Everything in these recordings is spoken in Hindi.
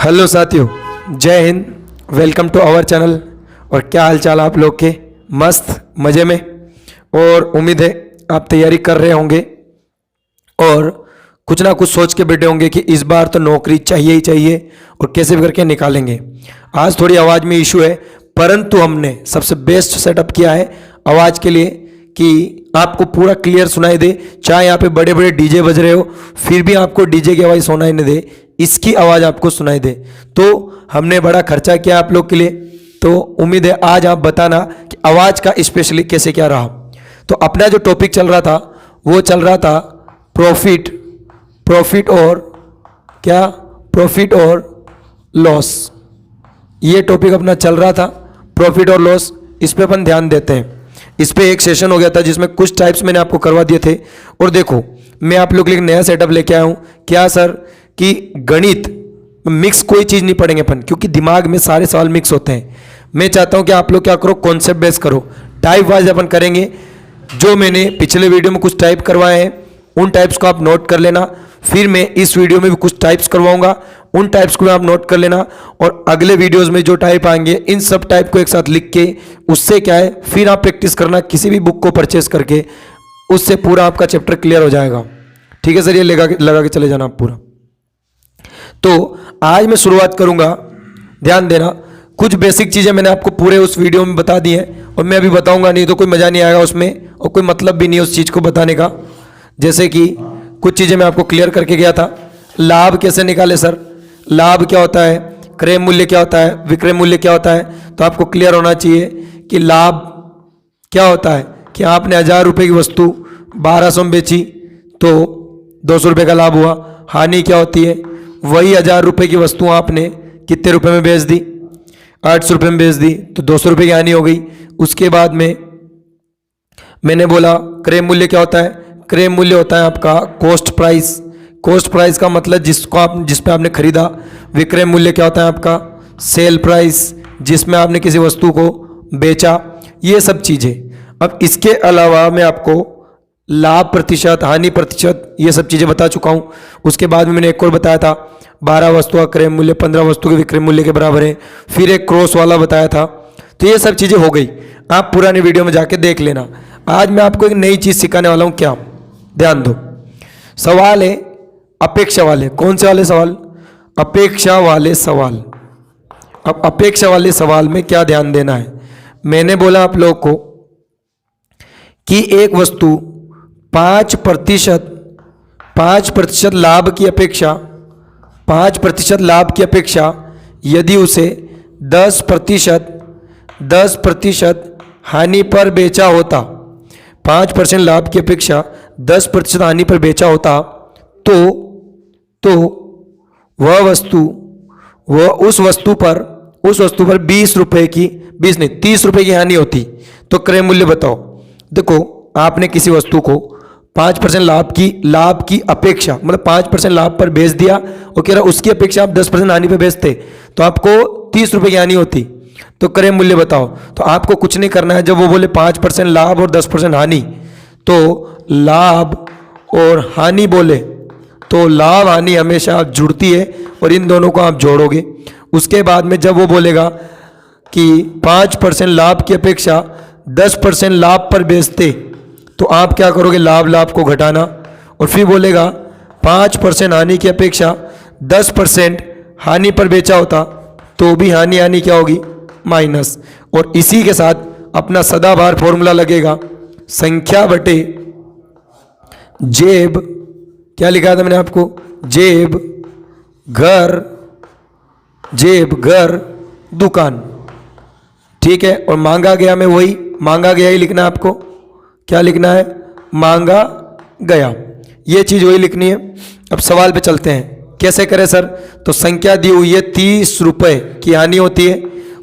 हेलो साथियों, जय Hind. Welcome to our channel. और क्या हाल चाल आप लोग के? मस्त मज़े में। और उम्मीद है आप तैयारी कर रहे होंगे और कुछ ना कुछ सोच के बैठे होंगे कि इस बार तो नौकरी चाहिए ही चाहिए और कैसे भी करके निकालेंगे। आज थोड़ी आवाज़ में इशू है, परंतु हमने सबसे बेस्ट सेटअप किया है आवाज़ के लिए कि आपको पूरा क्लियर सुनाई दे। चाहे यहाँ पे बड़े बड़े डीजे बज रहे हो फिर भी आपको डीजे की आवाज़ सुनाई नहीं दे, इसकी आवाज़ आपको सुनाई दे। तो हमने बड़ा खर्चा किया आप लोग के लिए। तो उम्मीद है आज आप बताना कि आवाज़ का स्पेशली कैसे क्या रहा। तो अपना जो टॉपिक चल रहा था वो चल रहा था प्रॉफिट और लॉस। ये टॉपिक अपना चल रहा था, प्रॉफिट और लॉस। इस पे अपन ध्यान देते हैं। इस पे एक सेशन हो गया था जिसमें कुछ टाइप्स मैंने आपको करवा दिए थे। और देखो, मैं आप लोग के लिए एक नया सेटअप लेके आया हूँ। क्या सर? कि गणित मिक्स कोई चीज़ नहीं पढ़ेंगे अपन, क्योंकि दिमाग में सारे सवाल मिक्स होते हैं। मैं चाहता हूँ कि आप लोग क्या करो, कॉन्सेप्ट बेस करो। टाइप वाइज अपन करेंगे। जो मैंने पिछले वीडियो में कुछ टाइप करवाए हैं उन टाइप्स को आप नोट कर लेना। फिर मैं इस वीडियो में भी कुछ टाइप्स करवाऊंगा, उन टाइप्स को आप नोट कर लेना। और अगले वीडियोस में जो टाइप आएंगे इन सब टाइप को एक साथ लिख के, उससे क्या है फिर आप प्रैक्टिस करना किसी भी बुक को परचेस करके, उससे पूरा आपका चैप्टर क्लियर हो जाएगा। ठीक है सर, ये लगा के चले जाना आप पूरा। तो आज मैं शुरुआत करूंगा, ध्यान देना। कुछ बेसिक चीज़ें मैंने आपको पूरे उस वीडियो में बता दी हैं और मैं अभी बताऊंगा, नहीं तो कोई मज़ा नहीं आएगा उसमें और कोई मतलब भी नहीं है उस चीज़ को बताने का। जैसे कि कुछ चीज़ें मैं आपको क्लियर करके गया था। लाभ कैसे निकाले सर? लाभ क्या होता है, क्रय मूल्य क्या होता है, विक्रय मूल्य क्या होता है? तो आपको क्लियर होना चाहिए कि लाभ क्या होता है कि आपने 1000 रुपये की वस्तु 1200 में बेची तो 200 रुपये का लाभ हुआ। हानि क्या होती है? वही 1000 रुपये की वस्तु आपने कितने रुपए में बेच दी? 800 रुपये में बेच दी तो 200 रुपये की हानि हो गई। उसके बाद में मैंने बोला क्रय मूल्य क्या होता है? क्रय मूल्य होता है आपका कॉस्ट प्राइस। कॉस्ट प्राइस का मतलब जिस पे आपने खरीदा। विक्रय मूल्य क्या होता है आपका? सेल प्राइस, जिसमें आपने किसी वस्तु को बेचा। ये सब चीज़ें। अब इसके अलावा मैं आपको लाभ प्रतिशत, हानि प्रतिशत, ये सब चीज़ें बता चुका हूँ। उसके बाद में मैंने एक और बताया था 12 वस्तु का क्रय मूल्य 15 वस्तु के विक्रय मूल्य के बराबर है। फिर एक क्रॉस वाला बताया था। तो ये सब चीज़ें हो गई, आप पुराने वीडियो में जाके देख लेना। आज मैं आपको एक नई चीज़ सिखाने वाला हूँ। क्या? ध्यान दो। सवाल है अपेक्षा वाले। कौन से वाले सवाल? अपेक्षा वाले सवाल। अब अपेक्षा वाले सवाल में क्या ध्यान देना है? मैंने बोला आप लोगों को कि एक वस्तु 5% लाभ की अपेक्षा 5% लाभ की अपेक्षा यदि उसे 10% हानि पर बेचा होता, 5% लाभ की अपेक्षा 10% हानि पर बेचा होता तो उस वस्तु पर 20 रुपए की 30 रुपए की हानि होती। तो क्रय मूल्य बताओ। देखो, आपने किसी वस्तु को 5% लाभ की अपेक्षा, मतलब 5% लाभ पर बेच दिया और कह रहा उसकी अपेक्षा आप 10% हानि पर बेचते तो आपको 30 रुपए की हानि होती। तो क्रय मूल्य बताओ। तो आपको कुछ नहीं करना है। जब वो बोले 5% लाभ और 10% हानि, तो लाभ और हानि बोले तो लाभ हानि हमेशा जुड़ती है और इन दोनों को आप जोड़ोगे। उसके बाद में जब वो बोलेगा कि 5% लाभ की अपेक्षा 10% लाभ पर बेचते, तो आप क्या करोगे? लाभ को घटाना। और फिर बोलेगा 5% हानि की अपेक्षा 10% हानि पर बेचा होता तो भी हानि क्या होगी? माइनस। और इसी के साथ अपना सदाबहार फॉर्मूला लगेगा, संख्या बटे जेब। क्या लिखा था मैंने आपको? जेब घर दुकान। ठीक है। और मांगा गया में वही मांगा गया ही लिखना है आपको। क्या लिखना है? मांगा गया। ये चीज़ वही लिखनी है। अब सवाल पे चलते हैं, कैसे करें सर? तो संख्या दी हुई है 30 रुपये की हानि होती है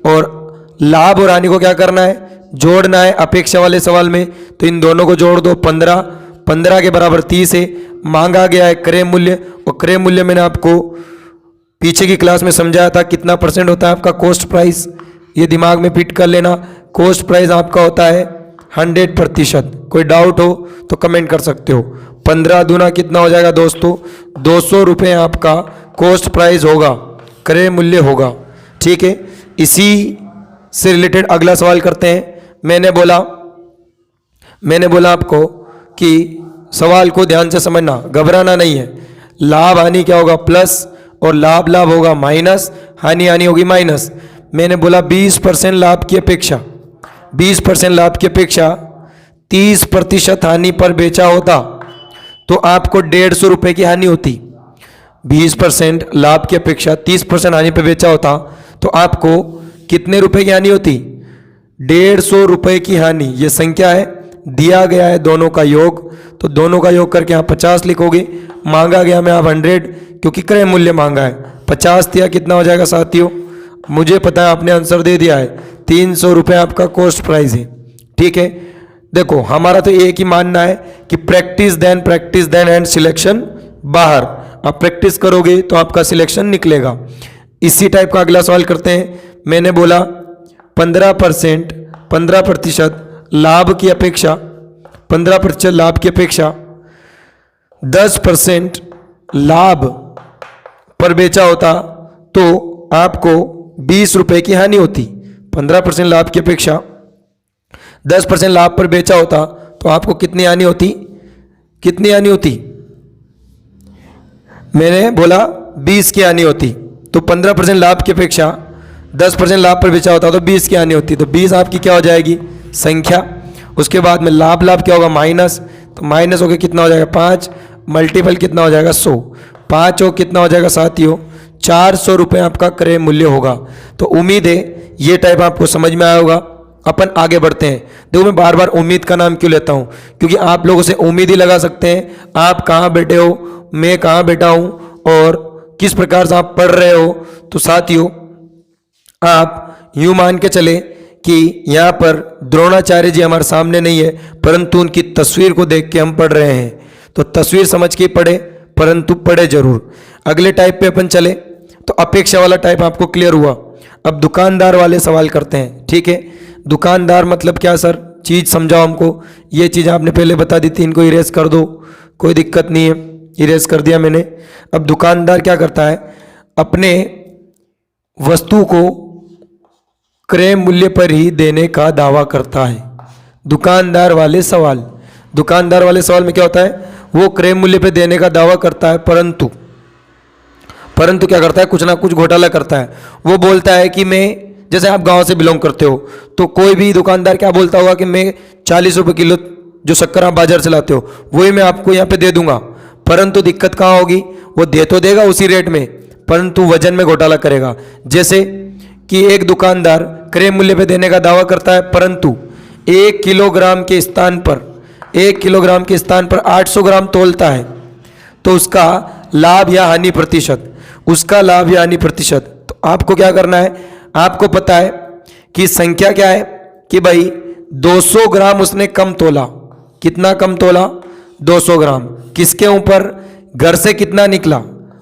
और लाभ और हानि को क्या करना है? जोड़ना है अपेक्षा वाले सवाल में। तो इन दोनों को जोड़ दो, 15 के बराबर 30 है। मांगा गया है क्रय मूल्य, और क्रय मूल्य मैंने आपको पीछे की क्लास में समझाया था कितना परसेंट होता है आपका कॉस्ट प्राइस। ये दिमाग में फिट कर लेना। कॉस्ट प्राइस आपका होता है 100%। कोई डाउट हो तो कमेंट कर सकते हो। 15 दूना कितना हो जाएगा दोस्तों? 200 रुपये आपका कॉस्ट प्राइस होगा। क्रय मूल्य होगा। ठीक है, इसी से रिलेटेड अगला सवाल करते हैं। मैंने बोला आपको कि सवाल को ध्यान से समझना, घबराना नहीं है। लाभ हानि क्या होगा? प्लस, और लाभ लाभ होगा माइनस, हानि हानि होगी माइनस। मैंने बोला 20% लाभ की अपेक्षा 20% लाभ की अपेक्षा 30% हानि पर बेचा होता तो आपको 150 रुपये की हानि होती। 20% लाभ की अपेक्षा 30% हानि पर बेचा होता तो आपको कितने रुपए की हानि होती? 150 रुपये की हानि। ये संख्या है, दिया गया है दोनों का योग, तो दोनों का योग करके आप 50 लिखोगे। मांगा गया में आप 100, क्योंकि क्रय मूल्य मांगा है। 50 दिया कितना हो जाएगा साथियों? मुझे पता है, आपने आंसर दे दिया है, 300 रुपये आपका कॉस्ट प्राइस है। ठीक है, देखो हमारा तो एक ही मानना है कि प्रैक्टिस देन एंड सिलेक्शन बाहर। आप प्रैक्टिस करोगे तो आपका सिलेक्शन निकलेगा। इसी टाइप का अगला सवाल करते हैं। मैंने बोला 15% लाभ की अपेक्षा 15% लाभ की अपेक्षा 10% लाभ पर बेचा होता तो आपको 20 रुपये की हानि होती। 15% लाभ की अपेक्षा 10% लाभ पर बेचा होता तो आपको कितनी हानि होती? कितनी हानि होती? मैंने बोला 20 की हानि होती। तो 15% लाभ की अपेक्षा 10% लाभ पर बेचा होता तो 20 की हानि होती। तो 20 आपकी क्या हो जाएगी? संख्या। उसके बाद में लाभ लाभ क्या होगा? माइनस। तो माइनस होकर कितना हो जाएगा? 5 मल्टीपल कितना हो जाएगा? 100। 5 और कितना हो जाएगा साथियों? 400 रुपये आपका क्रय मूल्य होगा। तो उम्मीद है ये टाइप आपको समझ में आया होगा। अपन आगे बढ़ते हैं। देखो मैं बार बार उम्मीद का नाम क्यों लेता हूं? क्योंकि आप लोगों से उम्मीद ही लगा सकते हैं आप कहाँ बैठे हो, मैं कहाँ बैठा हूं और किस प्रकार से आप पढ़ रहे हो। तो साथियों आप यूं मान के चले कि यहाँ पर द्रोणाचार्य जी हमारे सामने नहीं है, परंतु उनकी तस्वीर को देख के हम पढ़ रहे हैं। तो तस्वीर समझ के पढ़े, परंतु पढ़े जरूर। अगले टाइप पे अपन चले तो अपेक्षा वाला टाइप आपको क्लियर हुआ। अब दुकानदार वाले सवाल करते हैं। ठीक है, दुकानदार मतलब क्या सर? चीज़ समझाओ हमको। ये चीज़ आपने पहले बता दी थी, इनको इरेज कर दो, कोई दिक्कत नहीं है, इरेज कर दिया मैंने। अब दुकानदार क्या करता है? अपने वस्तु को क्रय मूल्य पर ही देने का दावा करता है। दुकानदार वाले सवाल में क्या होता है? वो क्रय मूल्य पे देने का दावा करता है, परंतु क्या करता है? कुछ ना कुछ घोटाला करता है। वो बोलता है कि मैं, जैसे आप गांव से बिलोंग करते हो तो कोई भी दुकानदार क्या बोलता होगा कि मैं 40 रुपये किलो जो शक्कर आप बाजार से लाते हो वही मैं आपको यहाँ पे दे दूंगा। परंतु दिक्कत कहाँ होगी? वो दे तो देगा उसी रेट में, परंतु वजन में घोटाला करेगा। जैसे कि एक दुकानदार क्रय मूल्य पे देने का दावा करता है, परंतु 1 किलोग्राम के स्थान पर 800 ग्राम तोलता है, तो उसका लाभ या हानि प्रतिशत। तो आपको क्या करना है? आपको पता है कि संख्या क्या है कि भाई 200 ग्राम उसने कम तोला। कितना कम तोला? 200 ग्राम। किसके ऊपर? घर से कितना निकला?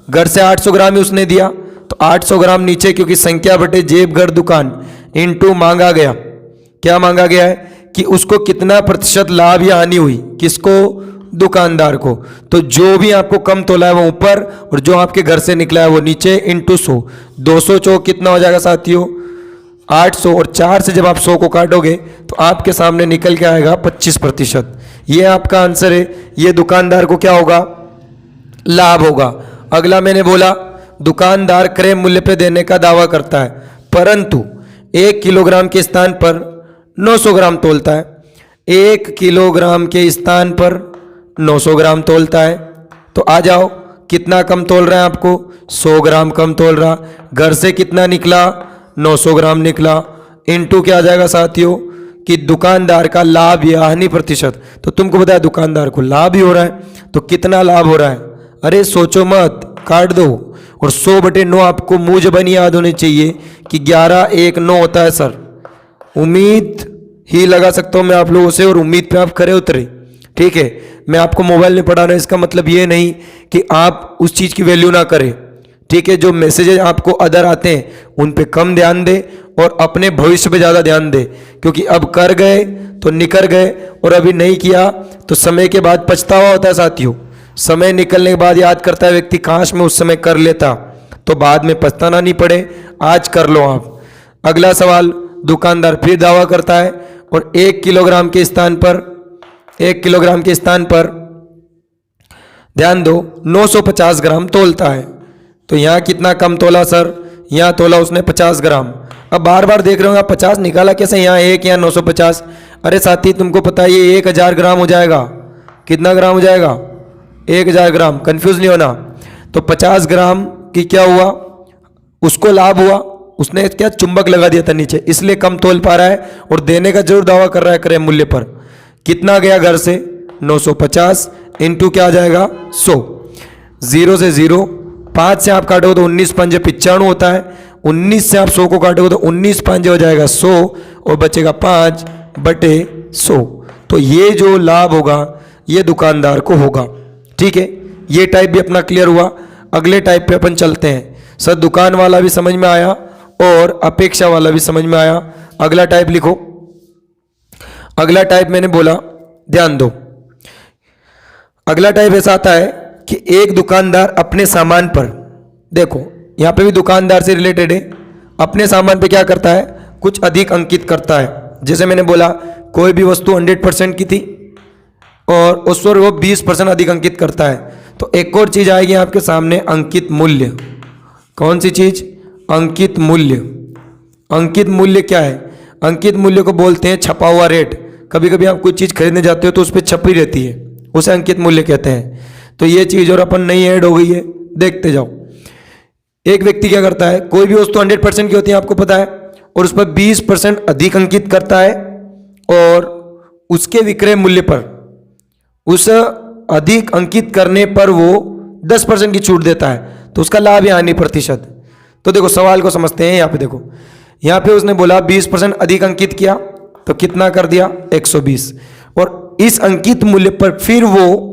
घर से 800 ग्राम ही उसने दिया, तो 800 ग्राम नीचे, क्योंकि संख्या बटे जेब घर दुकान इनटू मांगा गया। क्या मांगा गया है कि उसको कितना प्रतिशत लाभ या हानि हुई? किसको? दुकानदार को। तो जो भी आपको कम तोला है वो ऊपर और जो आपके घर से निकला है वो नीचे, इंटू 100। 200 चौक कितना हो जाएगा साथियों? 800। और 4 से जब आप 100 को काटोगे तो आपके सामने निकल के आएगा 25%। ये आपका आंसर है। ये दुकानदार को क्या होगा? लाभ होगा। अगला मैंने बोला दुकानदार क्रय मूल्य पे देने का दावा करता है, परंतु 1 किलोग्राम के स्थान पर 900 ग्राम तोलता है। 1 किलोग्राम के स्थान पर 900 ग्राम तोलता है। तो आ जाओ, कितना कम तोल रहा है आपको? 100 ग्राम कम तोल रहा। घर से कितना निकला? 900 ग्राम निकला। इनटू क्या आ जाएगा साथियों कि दुकानदार का लाभ या हानि प्रतिशत। तो तुमको पता है दुकानदार को लाभ ही हो रहा है, तो कितना लाभ हो रहा है? अरे सोचो मत, काट दो। और 100/9 आपको मुंह जबानी याद होनी चाहिए कि 11 1 9 होता है सर। उम्मीद ही लगा सकता हूं मैं आप लोगों से, और उम्मीद पे आप खरे उतरे। ठीक है, मैं आपको मोबाइल में पढ़ा रहा हूं, इसका मतलब ये नहीं कि आप उस चीज़ की वैल्यू ना करें। ठीक है, जो मैसेजेज आपको अदर आते हैं उन पे कम ध्यान दें और अपने भविष्य पे ज़्यादा ध्यान दें, क्योंकि अब कर गए तो निकल गए और अभी नहीं किया तो समय के बाद पछतावा होता है साथियों। समय निकलने के बाद याद करता है व्यक्ति, काश मैं उस समय कर लेता। तो बाद में पछताना नहीं पड़े, आज कर लो आप। अगला सवाल, दुकानदार फिर दावा करता है और 1 किलोग्राम के स्थान पर ध्यान दो 950 ग्राम तोलता है। तो यहाँ कितना कम तोला सर? यहाँ तोला उसने 50 ग्राम। अब बार बार देख रहे हो, 50 निकाला कैसे? यहाँ 1, यहाँ 950। अरे साथी तुमको पता है ये 1000 ग्राम हो जाएगा। कितना ग्राम हो जाएगा? 1000 ग्राम। कंफ्यूज नहीं होना। तो 50 ग्राम की क्या हुआ? उसको लाभ हुआ, उसने क्या चुंबक लगा दिया था नीचे, इसलिए कम तोल पा रहा है और देने का जरूर दावा कर रहा है क्रय मूल्य पर। कितना गया घर से? 950 इंटू क्या आ जाएगा? 100। 0 से 0, 5 से आप काटोगे तो 19 पंजे 95 होता है। 19 से आप 100 को काटोगे तो 19 पंजे हो जाएगा 100 और बचेगा 5/100। तो ये जो लाभ होगा ये दुकानदार को होगा। ठीक है, ये टाइप भी अपना क्लियर हुआ। अगले टाइप पे अपन चलते हैं। सर दुकान वाला भी समझ में आया और अपेक्षा वाला भी समझ में आया। अगला टाइप लिखो। अगला टाइप मैंने बोला, ध्यान दो। अगला टाइप ऐसा आता है कि एक दुकानदार अपने सामान पर, देखो यहां पे भी दुकानदार से रिलेटेड है, अपने सामान पे क्या करता है? कुछ अधिक अंकित करता है। जैसे मैंने बोला कोई भी वस्तु 100% की थी और उस पर वो 20% अधिक अंकित करता है। तो एक और चीज आएगी आपके सामने, अंकित मूल्य। कौन सी चीज? अंकित मूल्य। अंकित मूल्य क्या है? अंकित मूल्य को बोलते हैं छपा हुआ रेट। कभी कभी आप कुछ चीज खरीदने जाते हो तो उस पर छपी रहती है, उसे अंकित मूल्य कहते हैं। तो ये चीज और अपन नई ऐड हो गई है, देखते जाओ। एक व्यक्ति क्या करता है, कोई भी वस्तु 100% की होती है आपको पता है, और उस पर 20% अधिक अंकित करता है और उसके विक्रय मूल्य पर, उस अधिक अंकित करने पर वो 10% की छूट देता है। तो उसका लाभ या हानि प्रतिशत। तो देखो सवाल को समझते हैं। यहाँ पे देखो, यहाँ पे उसने बोला 20% अधिक अंकित किया तो कितना कर दिया? 120। और इस अंकित मूल्य पर फिर वो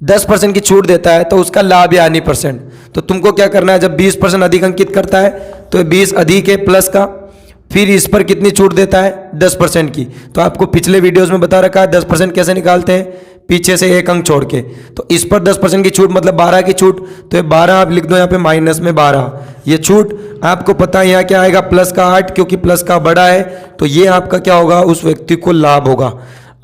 10% की छूट देता है तो उसका लाभ या हानि %। तो तुमको क्या करना है, जब 20% अधिक अंकित करता है तो 20 अधिक है प्लस का, फिर इस पर कितनी छूट देता है? 10% की। तो आपको पिछले वीडियोस में बता रखा है 10% कैसे निकालते हैं, पीछे से एक अंक छोड़ के। तो इस पर 10% की छूट मतलब 12 की छूट, तो ये 12 आप लिख दो यहाँ पे माइनस में 12। ये छूट आपको पता है यहाँ क्या आएगा? प्लस का 8, क्योंकि प्लस का बड़ा है। तो ये आपका क्या होगा? उस व्यक्ति को लाभ होगा,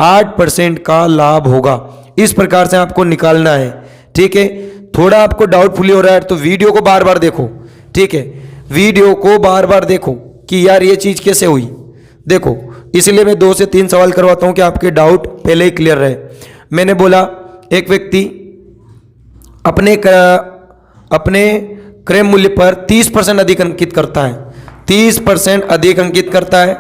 8% का लाभ होगा। इस प्रकार से आपको निकालना है। ठीक है, थोड़ा आपको डाउटफुली हो रहा है तो वीडियो को बार बार देखो। ठीक है, वीडियो को बार बार देखो कि यार ये चीज कैसे हुई। देखो इसलिए मैं 2 से 3 सवाल करवाता हूं कि आपके डाउट पहले ही क्लियर रहे। मैंने बोला एक व्यक्ति अपने क्रय मूल्य पर 30% अधिक अंकित करता है, 30% अधिक अंकित करता है,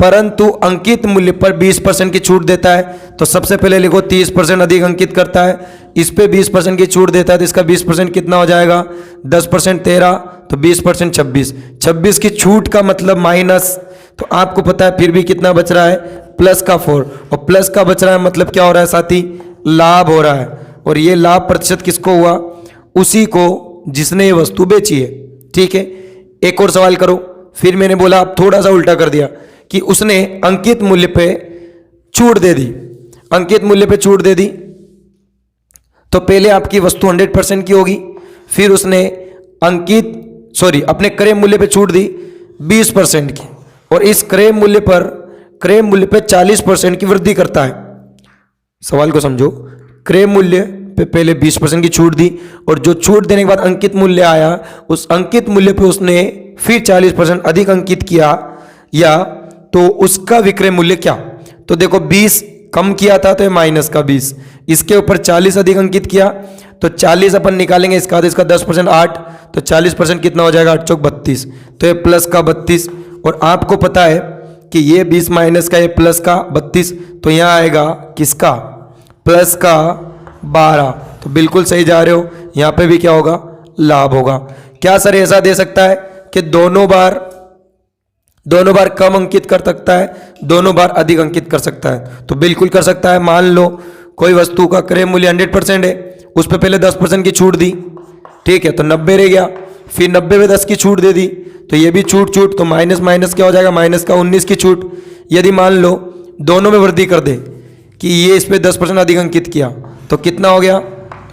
परंतु अंकित मूल्य पर 20% की छूट देता है। तो सबसे पहले लिखो 30% अधिक अंकित करता है, इस पे 20% की छूट देता है, तो इसका 20% कितना हो जाएगा? 10% 13, तो 20% 26। 26 की छूट का मतलब माइनस, तो आपको पता है फिर भी कितना बच रहा है? प्लस का 4। और प्लस का बच रहा है मतलब क्या हो रहा है साथी? लाभ हो रहा है। और ये लाभ प्रतिशत किसको हुआ? उसी को जिसने ये वस्तु बेची है। ठीक है, एक और सवाल करो। फिर मैंने बोला आप थोड़ा सा उल्टा कर दिया कि उसने अंकित मूल्य पे छूट दे दी। अंकित मूल्य पे छूट दे दी तो पहले आपकी वस्तु 100% की होगी, फिर उसने अपने क्रय मूल्य पे छूट दी 20% की, और इस क्रय मूल्य पे 40% की वृद्धि करता है। सवाल को समझो, क्रय मूल्य पे पहले 20% की छूट दी और जो छूट देने के बाद अंकित मूल्य आया, उस अंकित मूल्य पे उसने फिर 40% अधिक अंकित किया, या तो उसका विक्रय मूल्य क्या? तो देखो 20 कम किया था तो ये माइनस का 20, इसके ऊपर 40 अधिक अंकित किया तो 40 अपन निकालेंगे, इसका 10% 8, तो 40% कितना हो जाएगा? 8 चौक 32, तो ये प्लस का 32। और आपको पता है कि ये 20 माइनस का, ये प्लस का 32, तो यहाँ आएगा किसका? प्लस का 12। तो बिल्कुल सही जा रहे हो, यहाँ पे भी क्या होगा? लाभ होगा। क्या सर ऐसा दे सकता है कि दोनों बार कम अंकित कर सकता है, दोनों बार अधिक अंकित कर सकता है? तो बिल्कुल कर सकता है। मान लो कोई वस्तु का क्रय मूल्य 100% है, उस पर पहले 10% की छूट दी, ठीक है, तो 90 रह गया, फिर 90 में 10 की छूट दे दी, तो ये भी छूट, तो माइनस माइनस क्या हो जाएगा? माइनस का 19 की छूट। यदि मान लो दोनों में वृद्धि कर दे कि ये इस पर 10% अधिक अंकित किया, तो कितना हो गया?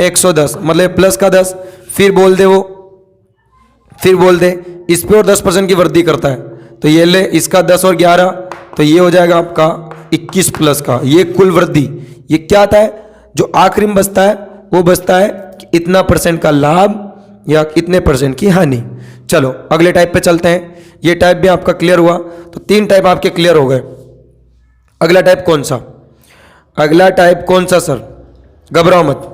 110, मतलब प्लस का 10, फिर बोल दे वो फिर बोल दे इस पे और 10% की वृद्धि करता है, तो ये ले इसका 10 और 11, तो ये हो जाएगा आपका 21 प्लस का ये कुल वृद्धि। ये क्या आता है, जो आखिरी में बचता है वो बचता है कि इतना % का लाभ या इतने % की हानि। चलो अगले टाइप पे चलते हैं। ये टाइप भी आपका क्लियर हुआ, तो 3 टाइप आपके क्लियर हो गए। अगला टाइप कौन सा, अगला टाइप कौन सा सर, घबराओ मत।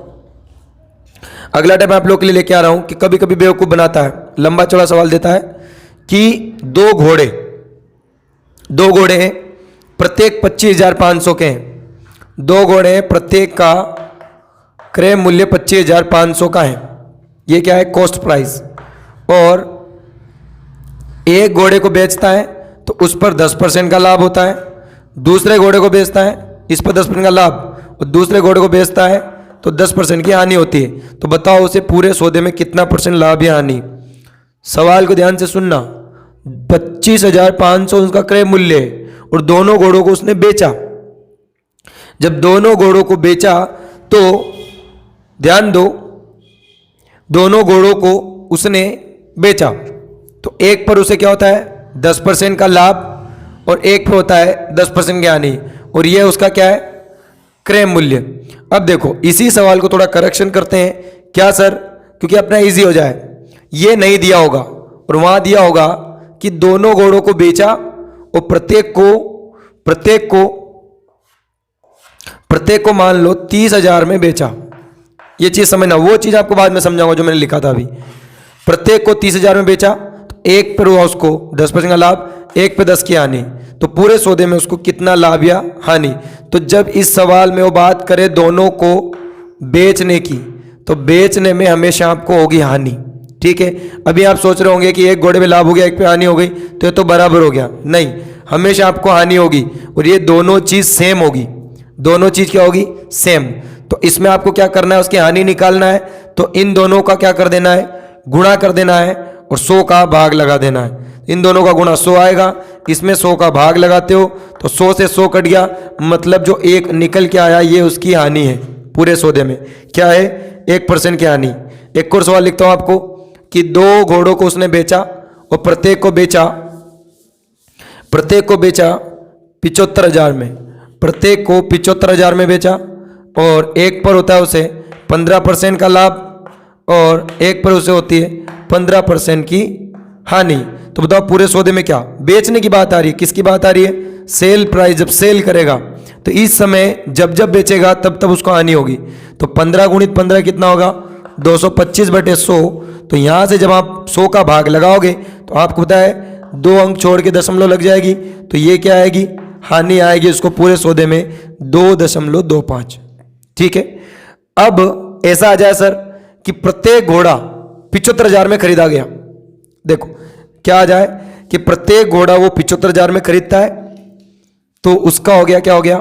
अगला टाइप आप लोग के लिए लेके आ रहा हूं कि कभी कभी बेवकूफ बनाता है, लंबा चौड़ा सवाल देता है कि दो घोड़े हैं, प्रत्येक 25,500 के हैं। 2 घोड़े हैं, प्रत्येक का क्रय मूल्य 25,500 का है। ये क्या है, कॉस्ट प्राइस। और एक घोड़े को बेचता है तो उस पर 10% का लाभ होता है, दूसरे घोड़े को बेचता है इस पर 10% का लाभ, और दूसरे घोड़े को बेचता है तो 10% की हानि होती है। तो बताओ उसे पूरे सौदे में कितना % लाभ या हानि। सवाल को ध्यान से सुनना। 25,500 उसका क्रय मूल्य है और दोनों घोड़ों को उसने बेचा। जब दोनों घोड़ों को बेचा तो ध्यान दो, दोनों घोड़ों को उसने बेचा तो एक पर उसे क्या होता है 10% का लाभ और एक पर होता है 10% की हानि, और यह उसका क्या है क्रय मूल्य। अब देखो इसी सवाल को थोड़ा करेक्शन करते हैं। क्या सर, क्योंकि अपना इजी हो जाए, ये नहीं दिया होगा और वहां दिया होगा कि दोनों घोड़ों को बेचा और प्रत्येक को मान लो 30,000 में बेचा। ये चीज समझना, वो चीज आपको बाद में समझाऊंगा जो मैंने लिखा था अभी। प्रत्येक को 30,000 में बेचा तो एक पर हुआ उसको 10% का लाभ, एक पे 10 की हानि, तो पूरे सौदे में उसको कितना लाभ या हानि। तो जब इस सवाल में वो बात करे दोनों को बेचने की, तो बेचने में हमेशा आपको होगी हानि। ठीक है, अभी आप सोच रहे होंगे कि एक घोड़े पे लाभ हो गया एक पे हानि हो गई तो ये तो बराबर हो गया, नहीं, हमेशा आपको हानि होगी और ये दोनों चीज सेम होगी। दोनों चीज क्या होगी, सेम। तो इसमें आपको क्या करना है, उसकी हानि निकालना है, तो इन दोनों का क्या कर देना है, गुणा कर देना है और 100 का भाग लगा देना है। इन दोनों का गुणा 100 आएगा, इसमें 100 का भाग लगाते हो तो 100 से 100 कट गया, मतलब जो एक निकल के आया ये उसकी हानि है। पूरे सौदे में क्या है, 1% की हानि। एक और सवाल लिखता हूं आपको कि 2 घोड़ों को उसने बेचा और प्रत्येक को बेचा 75,000 में, प्रत्येक को 75,000 में बेचा, और एक पर होता है उसे 15% का लाभ और एक पर उसे होती है 15% की हानि। तो बताओ पूरे सौदे में क्या, बेचने की बात आ रही है, किसकी बात आ रही है, सेल प्राइस। जब सेल करेगा तो इस समय जब बेचेगा तब उसको हानि होगी। तो 15 गुणित 15 कितना होगा, 225/100। तो यहां से जब आप 100 का भाग लगाओगे तो आपको पता है 2 अंक छोड़ के दशमलव लग जाएगी, तो ये क्या आएगी, हानि आएगी उसको पूरे सौदे में 2.25। ठीक है, अब ऐसा आ जाए सर कि प्रत्येक घोड़ा 75,000 में खरीदा गया। देखो क्या आ जाए कि प्रत्येक घोड़ा वो 75,000 में खरीदता है तो उसका हो गया, क्या हो गया,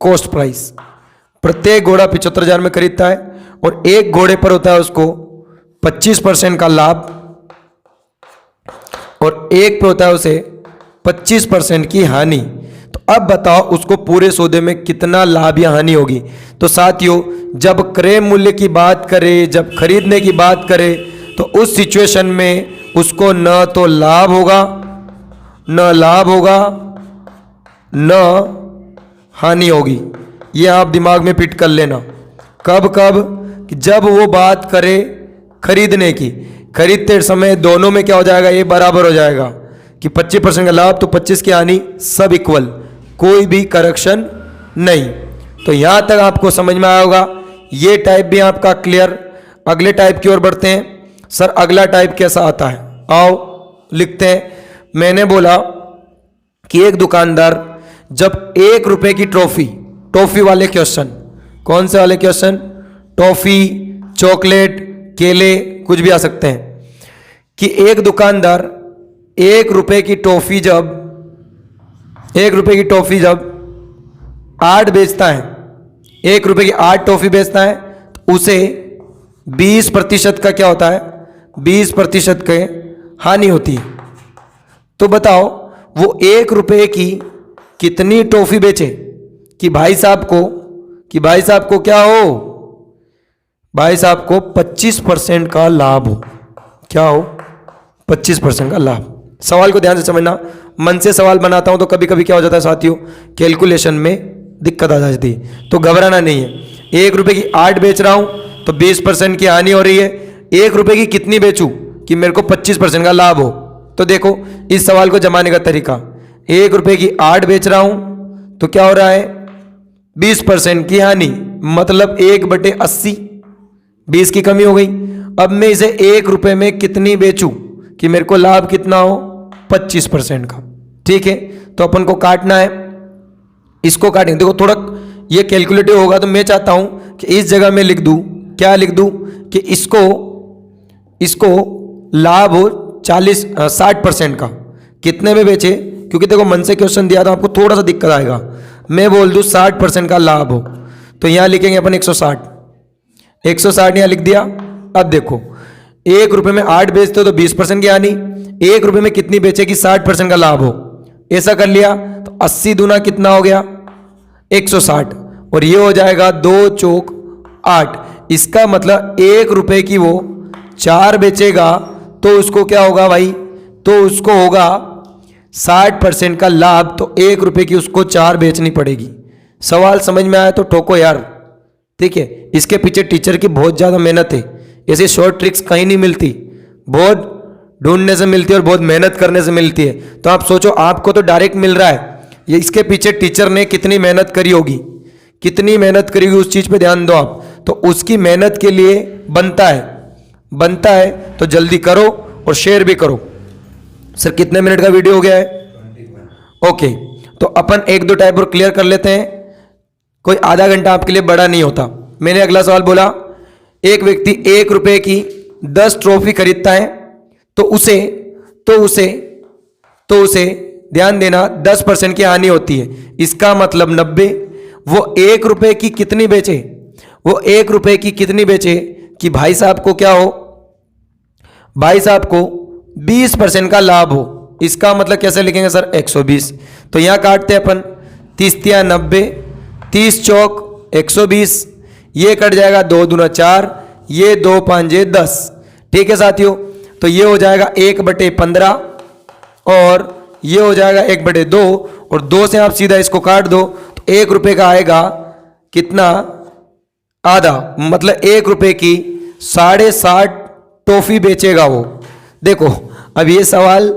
कॉस्ट प्राइस। प्रत्येक घोड़ा 75,000 में खरीदता है और एक घोड़े पर होता है उसको 25% का लाभ और एक पे होता है उसे 25% की हानि। तो अब बताओ उसको पूरे सौदे में कितना लाभ या हानि होगी। तो साथियों जब क्रय मूल्य की बात करें, जब खरीदने की बात करें, तो उस सिचुएशन में उसको न तो लाभ होगा, न हानि होगी। ये आप दिमाग में फिट कर लेना। कब कि जब वो बात करे खरीदने की, खरीदते समय दोनों में क्या हो जाएगा, ये बराबर हो जाएगा कि 25% का लाभ तो 25 की हानि, सब इक्वल, कोई भी करेक्शन नहीं। तो यहां तक आपको समझ में आया होगा। ये टाइप भी आपका क्लियर। अगले टाइप की ओर बढ़ते हैं। सर अगला टाइप कैसा आता है, आओ लिखते हैं। मैंने बोला कि एक दुकानदार जब 1 रुपए की टॉफी वाले क्वेश्चन, कौन से वाले क्वेश्चन, टॉफी, चॉकलेट, केले, कुछ भी आ सकते हैं, कि एक दुकानदार 1 रुपए की टॉफी जब 8 बेचता है, 1 रुपए की 8 टॉफी बेचता है, तो उसे 20% का क्या होता है, 20% के हानि होती है। तो बताओ वो 1 रुपए की कितनी टॉफी बेचे कि भाई साहब को क्या हो, भाई साहब को 25% का लाभ हो, क्या हो, 25% का लाभ। सवाल को ध्यान से समझना, मन से सवाल बनाता हूं तो कभी कभी क्या हो जाता है साथियों, कैलकुलेशन में दिक्कत आ जाती है, तो घबराना नहीं है। 1 रुपए की 8 बेच रहा हूं तो 20% की हानि हो रही है। 1 रुपए की कितनी बेचूं कि मेरे को 25% का लाभ हो? तो देखो इस सवाल को जमाने का तरीका, 1 रुपए की 8 बेच रहा हूं तो क्या हो रहा है, 20% की हानि, मतलब 1/80, 20 की कमी हो गई। अब मैं इसे 1 रुपए में कितनी बेचूं कि मेरे को लाभ कितना हो, 25% का। ठीक है, तो अपन को काटना है, इसको काटेंगे। देखो थोड़ा ये कैलकुलेटिव होगा, तो मैं चाहता हूं कि इस जगह में लिख दूं, क्या लिख दूं कि इसको लाभ हो 60% का। कितने में बेचे, क्योंकि देखो मन से क्वेश्चन दिया तो आपको थोड़ा सा दिक्कत आएगा। मैं बोल दूं 60% का लाभ हो, तो यहां लिखेंगे अपन 160 यहां लिख दिया। अब देखो 1 रुपए में 8 बेचते हो तो 20% की हानि, 1 रुपए में कितनी बेचे कि 60% का लाभ हो, ऐसा कर लिया तो 80 दूना कितना हो गया, 160, और ये हो जाएगा 2 चौक 8। इसका मतलब 1 रुपए की वो 4 बेचेगा तो उसको क्या होगा भाई, तो उसको होगा 60% का लाभ, तो 1 रुपए की उसको 4 बेचनी पड़ेगी। सवाल समझ में आया तो ठोको यार। ठीक है, इसके पीछे टीचर की बहुत ज़्यादा मेहनत है, ऐसी शॉर्ट ट्रिक्स कहीं नहीं मिलती, बहुत ढूंढने से मिलती है और बहुत मेहनत करने से मिलती है। तो आप सोचो, आपको तो डायरेक्ट मिल रहा है, ये इसके पीछे टीचर ने कितनी मेहनत करी होगी, कितनी मेहनत करी होगी, उस चीज़ पे ध्यान दो आप। तो उसकी मेहनत के लिए बनता है तो जल्दी करो और शेयर भी करो। सर कितने मिनट का वीडियो हो गया है? ओके, तो अपन 1-2 टाइप और क्लियर कर लेते हैं, कोई आधा घंटा आपके लिए बड़ा नहीं होता। मैंने अगला सवाल बोला, एक व्यक्ति 1 रुपए की 10 ट्रॉफी खरीदता है तो उसे ध्यान देना 10% की हानि होती है। इसका मतलब 90। वो 1 रुपए की कितनी बेचे, वो 1 रुपए की कितनी बेचे कि भाई साहब को क्या हो, भाई साहब को 20% का लाभ हो। इसका मतलब कैसे लिखेंगे सर, 120। तो यहां काटते हैं अपन, 30 × 90, 30 चौक 120, ये कट जाएगा 2 दूना 4, ये 2 5 10। ठीक है साथियों, तो ये हो जाएगा 1/15 और ये हो जाएगा 1/2, और 2 से आप सीधा इसको काट दो तो 1 रुपए का आएगा कितना, आधा, मतलब 1 रुपए की 60.5 टॉफी बेचेगा वो। देखो अब ये सवाल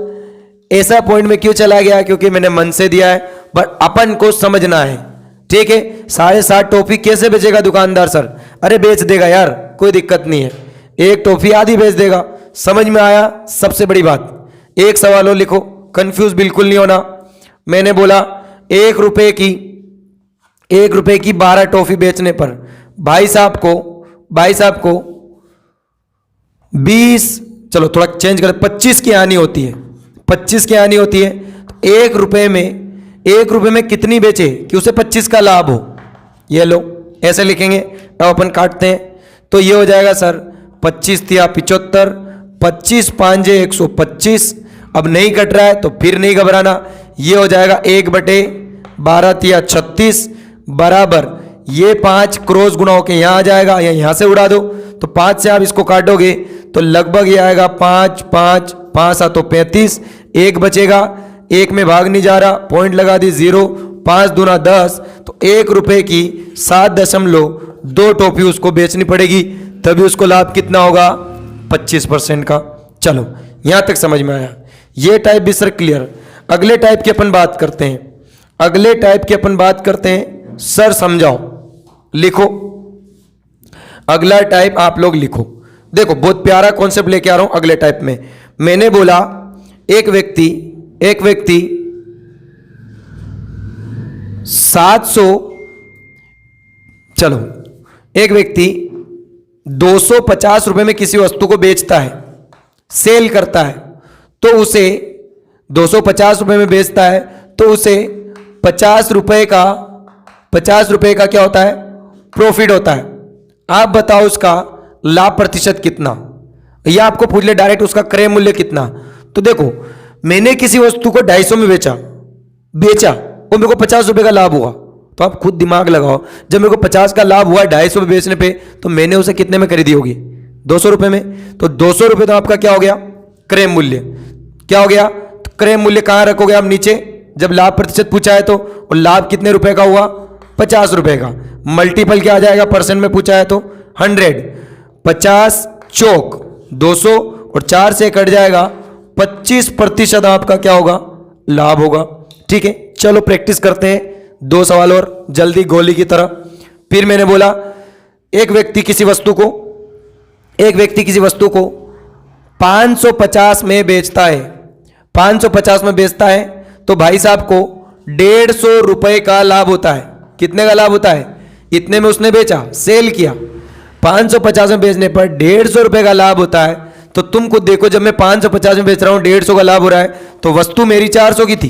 ऐसा पॉइंट में क्यों चला गया, क्योंकि मैंने मन से दिया है, बट अपन को समझना है। ठीक है, 60.5 टॉफी कैसे बेचेगा दुकानदार सर? अरे बेच देगा यार, कोई दिक्कत नहीं है, 1 टॉफी आधी बेच देगा। समझ में आया? सबसे बड़ी बात, एक सवाल और लिखो, कंफ्यूज बिल्कुल नहीं होना। मैंने बोला 1 रुपए की 12 टॉफी बेचने पर भाई साहब को 20, चलो थोड़ा चेंज कर, 25 की हानि होती है, 25 की हानि होती है। तो 1 रुपए में कितनी बेचे कि उसे 25 का लाभ हो, ये लो ऐसे लिखेंगे। अब अपन काटते हैं तो ये हो जाएगा सर 25 × 75, 25 5 125। अब नहीं कट रहा है तो फिर नहीं घबराना, ये हो जाएगा 1/12 × 36 बराबर, ये 5 क्रॉस गुणा होके यहाँ आ जाएगा, या यहाँ से उड़ा दो तो 5 से आप इसको काटोगे तो लगभग ये आएगा 5 5 5 7 35, 1 बचेगा, 1 में भाग नहीं जा रहा, पॉइंट लगा दी 0, 5 दूना 10, तो 1 रुपए की 7.2 टॉफी उसको बेचनी पड़ेगी, तभी उसको लाभ कितना होगा, 25% का। चलो यहां तक समझ में आया, ये टाइप भी सर क्लियर। अगले टाइप की अपन बात करते हैं, सर समझाओ, लिखो अगला टाइप आप लोग लिखो। देखो बहुत प्यारा कॉन्सेप्ट लेके आ रहा हूं अगले टाइप में। मैंने बोला एक व्यक्ति 250 रुपए में किसी वस्तु को बेचता है, सेल करता है, तो उसे 250 रुपए में बेचता है तो उसे 50 रुपए का क्या होता है, प्रॉफिट होता है। आप बताओ उसका लाभ प्रतिशत कितना, या आपको पूछ ले डायरेक्ट उसका क्रय मूल्य कितना। तो देखो मैंने किसी वस्तु को 250 में बेचा और मेरे को 50 रुपए का लाभ हुआ, तो आप खुद दिमाग लगाओ, जब मेरे को 50 का लाभ हुआ 250 में बेचने पे, तो मैंने उसे कितने में खरीदी होगी, 200 रुपए में। तो 200 रुपए तो आपका क्या हो गया, क्रय मूल्य क्या हो गया? तो क्रय मूल्य कहाँ रखोगे आप? नीचे। जब लाभ प्रतिशत पूछा है तो, और लाभ कितने रुपए का हुआ? 50 रुपए का। मल्टीपल क्या आ जाएगा? परसेंट में पूछा है तो 100। 50 चौक 200 और 4 से कट जाएगा 25% आपका क्या होगा? लाभ होगा। ठीक है, चलो प्रैक्टिस करते हैं 2 सवाल और जल्दी गोली की तरह। फिर मैंने बोला एक व्यक्ति किसी वस्तु को 550 में बेचता है, 550 में बेचता है तो भाई साहब को 150 रुपए का लाभ होता है। कितने का लाभ होता है? इतने में उसने बेचा, सेल किया। 550 में बेचने पर 150 रुपए का लाभ होता है। तो तुम खुद देखो, जब मैं 550 में बेच रहा हूं 150 का लाभ हो रहा है, तो वस्तु मेरी 400 की थी,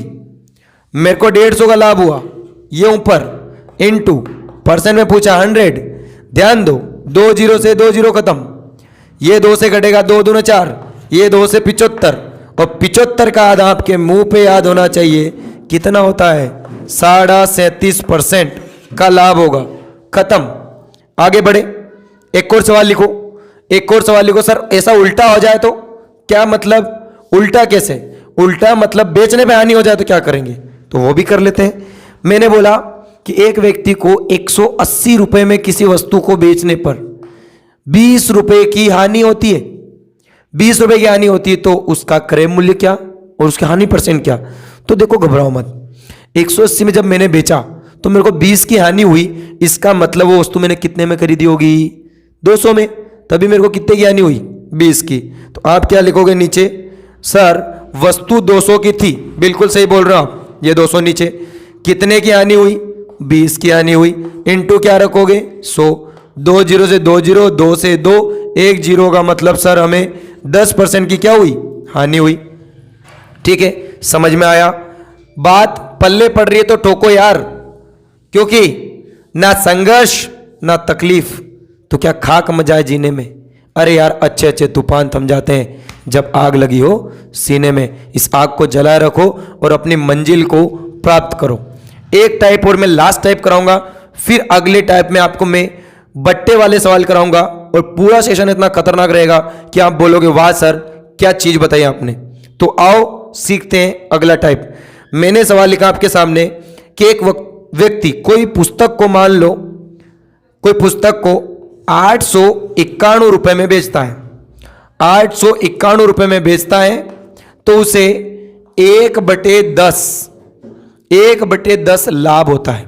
मेरे को 150 का लाभ हुआ। ये ऊपर इनटू परसेंट में पूछा 100। ध्यान दो, 2 जीरो से 2 जीरो खत्म, ये 2 से कटेगा 2 दूना 4, ये 2 से 75, और 75 का आधा आपके मुंह पे याद होना चाहिए। कितना होता है? 37.5% का लाभ होगा। खत्म। आगे बढ़े, एक और सवाल लिखो, एक और सवाल लिखो। सर ऐसा उल्टा हो जाए तो क्या मतलब? उल्टा कैसे? उल्टा मतलब बेचने पे हानि हो जाए तो क्या करेंगे? तो वो भी कर लेते हैं। मैंने बोला कि एक व्यक्ति को 180 रुपए में किसी वस्तु को बेचने पर 20 रुपए की हानि होती है, 20 रुपए की हानि होती है, तो उसका क्रय मूल्य क्या और उसकी हानि परसेंट क्या? तो देखो, घबराओ मत। 180 में जब मैंने बेचा तो मेरे को 20 की हानि हुई, इसका मतलब वो वस्तु मैंने कितने में खरीदी होगी? 200 में, तभी मेरे को कितने की हानि हुई? 20 की। तो आप क्या लिखोगे नीचे? सर वस्तु 200 की थी, बिल्कुल सही बोल रहे हो आप, ये 200 नीचे। कितने की हानि हुई? 20 की हानि हुई। इनटू क्या रखोगे? 100। 2 जीरो से 2 जीरो, 2 से 2, 1 जीरो का मतलब सर हमें 10% की क्या हुई? हानि हुई। ठीक है, समझ में आया? बात पल्ले पड़ रही है तो ठोको यार, क्योंकि ना संघर्ष ना तकलीफ तो क्या खाक मजाए जीने में। अरे यार, अच्छे अच्छे तूफान थम जाते हैं जब आग लगी हो सीने में। इस आग को जलाए रखो और अपनी मंजिल को प्राप्त करो। एक टाइप और मैं लास्ट टाइप कराऊंगा, फिर अगले टाइप में आपको मैं बट्टे वाले सवाल कराऊंगा, और पूरा सेशन इतना खतरनाक रहेगा कि आप बोलोगे वाह सर क्या चीज बताई आपने। तो आओ सीखते हैं अगला टाइप। मैंने सवाल लिखा आपके सामने कि एक व्यक्ति कोई पुस्तक को, मान लो कोई पुस्तक को 891 रुपए में बेचता है, 891 रुपए में बेचता है, तो उसे 1/10 लाभ होता है।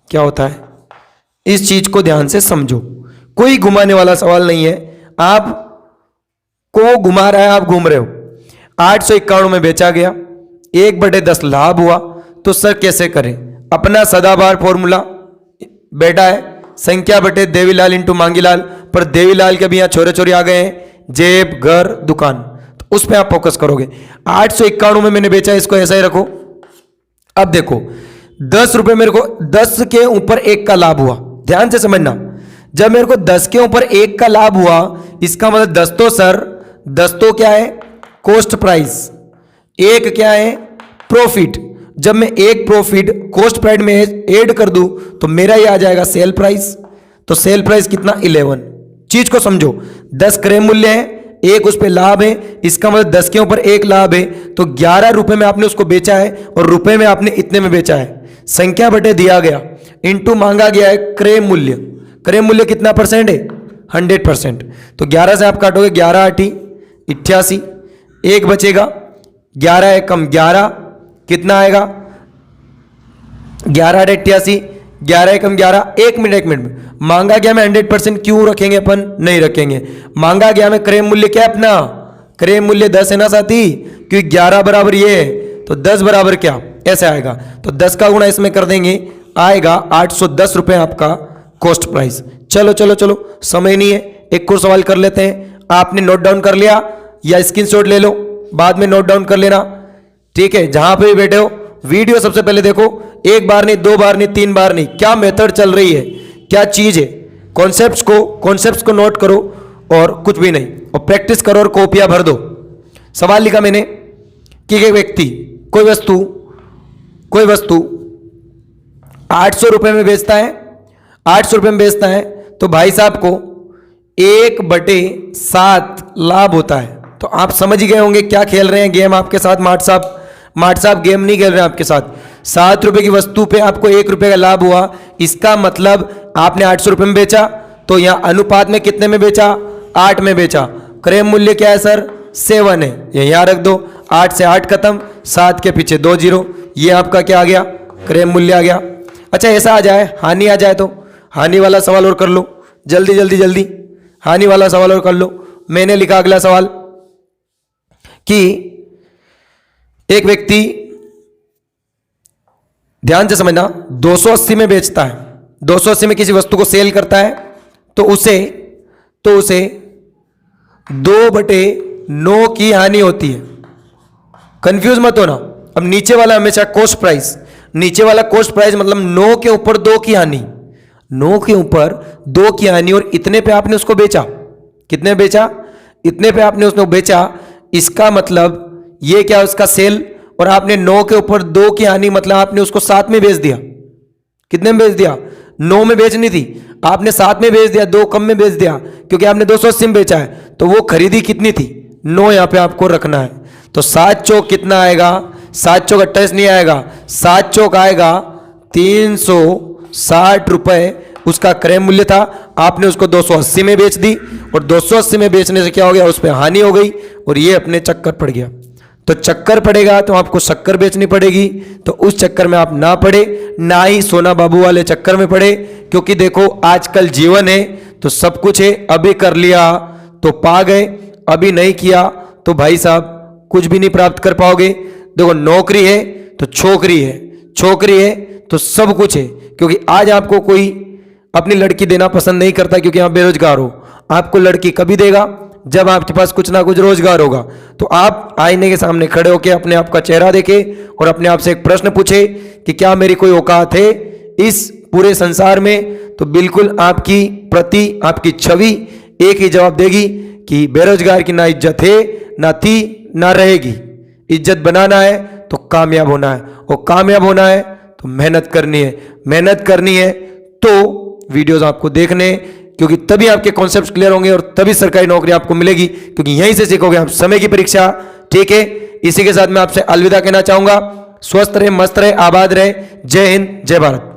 क्या होता है? इस चीज को ध्यान से समझो, कोई घुमाने वाला सवाल नहीं है। आप को घुमा रहा है, आप घूम रहे हो। 891 में बेचा गया, 1/10 लाभ हुआ, तो सर कैसे करें? अपना सदाबहार फॉर्मूला बेटा है, संख्या बटे देवीलाल इंटू मांगीलाल, पर देवीलाल के भी यहाँ छोरे छोरी आ गए हैं, जेब घर दुकान, तो उस पर आप फोकस करोगे। 891 में मैंने बेचा, इसको ऐसा ही रखो। अब देखो 10 रुपए मेरे को 10 के ऊपर 1 का लाभ हुआ। ध्यान से समझना, जब मेरे को 10 के ऊपर 1 का लाभ हुआ, इसका मतलब 10 तो सर 10 तो क्या है? Cost price. 1 क्या है? प्रॉफिट। जब मैं एक प्रॉफिट कॉस्ट प्राइस में ऐड कर दूं तो मेरा ये आ जाएगा सेल प्राइस। तो सेल प्राइस कितना? 11। चीज को समझो, 10 क्रय मूल्य है, 1 उस पे लाभ है, इसका मतलब 10 के ऊपर 1 लाभ है, तो 11 रुपए में आपने उसको बेचा है, और रुपए में आपने इतने में बेचा है। संख्या बटे दिया गया इंटू मांगा गया है क्रय मूल्य। क्रय मूल्य कितना परसेंट है? 100%। तो 11 से आप काटोगे, 11 8 88, 1 बचेगा, 11 कम 11 कितना आएगा? 11 88, 11 कम 11, 1 मिनट मांगा गया में 100% क्यों रखेंगे अपन? नहीं रखेंगे। मांगा गया में क्रय मूल्य क्या है अपना? क्रय मूल्य 10 है ना साथी, क्योंकि 11 बराबर ये है, तो 10 बराबर क्या? ऐसे आएगा। तो 10 का गुणा इसमें कर देंगे, आएगा 810 रुपए आपका कॉस्ट प्राइस। चलो चलो चलो, समय नहीं है, एक और सवाल कर लेते हैं। आपने नोट डाउन कर लिया या स्क्रीनशॉट ले लो, बाद में नोट डाउन कर लेना। ठीक है, जहां पे भी बैठे हो वीडियो सबसे पहले देखो, 1 बार नहीं, 2 बार नहीं, 3 बार नहीं, क्या मेथड चल रही है, क्या चीज है। कॉन्सेप्ट्स को नोट करो और कुछ भी नहीं, और प्रैक्टिस करो और कॉपियां भर दो। सवाल लिखा मैंने कि एक व्यक्ति कोई वस्तु 800 रुपए में बेचता है, 800 रुपए में बेचता है, तो भाई साहब को 1/7 लाभ होता है। तो आप समझ ही गए होंगे क्या खेल रहे हैं गेम आपके साथ माट साहब गेम नहीं खेल रहे हैं आपके साथ। 7 रुपए की वस्तु पे आपको 1 रुपए का लाभ हुआ, इसका मतलब आपने 800 रुपए में बेचा, तो यहाँ अनुपात में कितने में बेचा? 8 में बेचा। क्रय मूल्य क्या है सर? 7 है, ये यहाँ रख दो। 8 से 8 खत्म, 7 के पीछे 2 जीरो, ये आपका क्या आ गया? क्रय मूल्य आ गया। अच्छा ऐसा आ जाए, हानि आ जाए, तो हानि वाला सवाल और कर लो, जल्दी जल्दी जल्दी हानि वाला सवाल और कर लो। मैंने लिखा अगला सवाल कि एक व्यक्ति, ध्यान से समझना, 280 में बेचता है, 280 में किसी वस्तु को सेल करता है, तो उसे 2/9 की हानि होती है। कंफ्यूज मत होना। अब नीचे वाला हमेशा कॉस्ट प्राइस, नीचे वाला कॉस्ट प्राइस मतलब 9 के ऊपर 2 की हानि, 9 के ऊपर 2 की हानि, और इतने पे आपने उसको बेचा। कितने बेचा? इतने पे आपने उसको बेचा। इसका मतलब ये क्या? उसका सेल, और आपने 9 के ऊपर 2 की हानि मतलब आपने उसको 7 में बेच दिया। कितने में बेच दिया? 9 में बेचनी थी, आपने 7 में बेच दिया, 2 कम में बेच दिया, क्योंकि आपने 280 में बेचा है। तो वो खरीदी कितनी थी? 9 यहां पे आपको रखना है। तो 7 चौक कितना आएगा? 7 चौक 28 नहीं आएगा, 7 चौक आएगा 360 रुपए उसका क्रय मूल्य था। आपने उसको 280 में बेच दी, और 280 में बेचने से क्या हो गया? उस पर हानि हो गई, और ये अपने चक्कर पड़ गया। तो चक्कर पड़ेगा तो आपको शक्कर बेचनी पड़ेगी, तो उस चक्कर में आप ना पड़े, ना ही सोना बाबू वाले चक्कर में पड़े। क्योंकि देखो आजकल जीवन है तो सब कुछ है, अभी कर लिया तो पा गए, अभी नहीं किया तो भाई साहब कुछ भी नहीं प्राप्त कर पाओगे। देखो नौकरी है तो छोकरी है, छोकरी है तो सब कुछ है। क्योंकि आज आपको कोई अपनी लड़की देना पसंद नहीं करता क्योंकि आप बेरोजगार हो। आपको लड़की कभी देगा? जब आपके पास कुछ ना कुछ रोजगार होगा। तो आप आईने के सामने खड़े होकर अपने आप का चेहरा देखे और अपने आप से एक प्रश्न पूछे कि क्या मेरी कोई औकात है इस पूरे संसार में? तो बिल्कुल आपकी प्रति आपकी छवि एक ही जवाब देगी कि बेरोजगार की ना इज्जत है, ना थी, ना रहेगी। इज्जत बनाना है तो कामयाब होना है, और कामयाब होना है तो मेहनत करनी है, मेहनत करनी है तो वीडियोस आपको देखने, क्योंकि तभी आपके कॉन्सेप्ट्स क्लियर होंगे और तभी सरकारी नौकरी आपको मिलेगी, क्योंकि यहीं से सीखोगे आप समय की परीक्षा। ठीक है, इसी के साथ मैं आपसे अलविदा कहना चाहूंगा। स्वस्थ रहे, मस्त रहे, आबाद रहे। जय हिंद, जय भारत।